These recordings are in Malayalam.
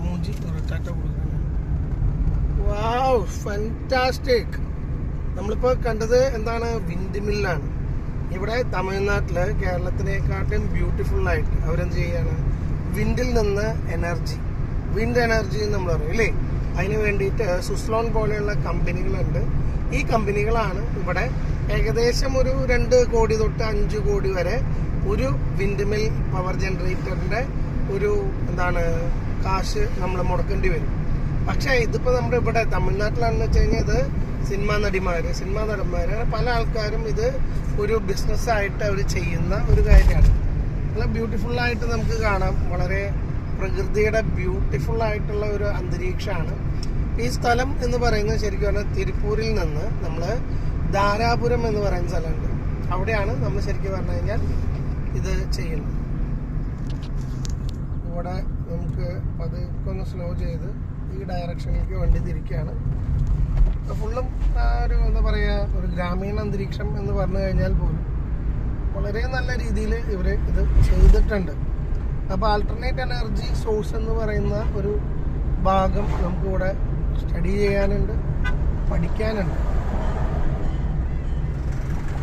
മൂഞ്ചി ടാറ്റ കൊടുക്കുന്നത്. വാവ്, ഫാന്റാസ്റ്റിക്. നമ്മളിപ്പോൾ കണ്ടത് എന്താണ്? വിൻഡ് മില്ലാണ്. ഇവിടെ തമിഴ്നാട്ടിൽ കേരളത്തിനെക്കാട്ടും ബ്യൂട്ടിഫുള്ളായിട്ട് അവരെന്ത് ചെയ്യാണ്? വിൻഡിൽ നിന്ന് എനർജി, വിൻഡ് എനർജി എന്ന് നമ്മൾ പറയും അല്ലേ? അതിന് വേണ്ടിയിട്ട് സുസ്ലോൺ പോലെയുള്ള കമ്പനികളുണ്ട്. ഈ കമ്പനികളാണ് ഇവിടെ ഏകദേശം ഒരു 2 കോടി തൊട്ട് 5 കോടി വരെ ഒരു വിൻഡ് മിൽ പവർ ജനറേറ്ററിൻ്റെ ഒരു കാശ് നമ്മൾ മുടക്കേണ്ടി വരും. പക്ഷേ ഇതിപ്പോൾ നമ്മുടെ ഇവിടെ തമിഴ്നാട്ടിലാണെന്ന് വെച്ച് കഴിഞ്ഞാൽ ഇത് സിനിമാ നടന്മാർ പല ആൾക്കാരും ഇത് ഒരു ബിസിനസ്സായിട്ട് അവർ ചെയ്യുന്ന ഒരു കാര്യമാണ്. നല്ല ബ്യൂട്ടിഫുള്ളായിട്ട് നമുക്ക് കാണാം. വളരെ പ്രകൃതിയുടെ ബ്യൂട്ടിഫുള്ളായിട്ടുള്ള ഒരു അന്തരീക്ഷമാണ് ഈ സ്ഥലം എന്ന് പറയുന്നത്. ശരിക്കും പറഞ്ഞാൽ തിരുപ്പൂരിൽ നിന്ന് നമ്മൾ ധാരാപുരം എന്ന് പറയുന്ന സ്ഥലമുണ്ട്. അവിടെയാണ് നമ്മൾ ശരിക്കും പറഞ്ഞു കഴിഞ്ഞാൽ ഇത് ചെയ്യുന്നത്. ഇവിടെ നമുക്ക് പതുക്കെ ഒന്ന് സ്ലോ ചെയ്ത് ഈ ഡയറക്ഷനിലേക്ക് വണ്ടി തിരിക്കുകയാണ്. ഫുള്ളും ഒരു ഒരു ഗ്രാമീണ അന്തരീക്ഷം എന്ന് പറഞ്ഞു കഴിഞ്ഞാൽ പോലും വളരെ നല്ല രീതിയിൽ ഇവർ ഇത് ചെയ്തിട്ടുണ്ട്. അപ്പോൾ ആൾട്ടർനേറ്റ് എനർജി സോഴ്സ് എന്ന് പറയുന്ന ഒരു ഭാഗം നമുക്കിവിടെ സ്റ്റഡി ചെയ്യാനുണ്ട്, പഠിക്കാനുണ്ട്.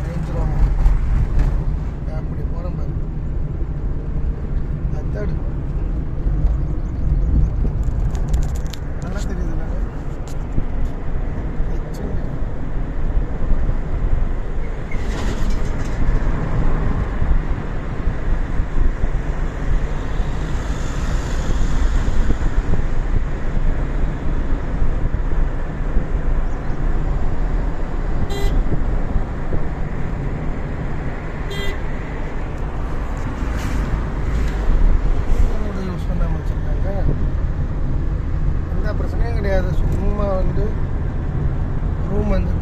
റേഞ്ച് റോവർ அப்படி போகிறோம் பாரு, அத்தடு நல்லா தெரியுது. பிரச்சனையே கிடையாது. சும்மா ரூம் வந்து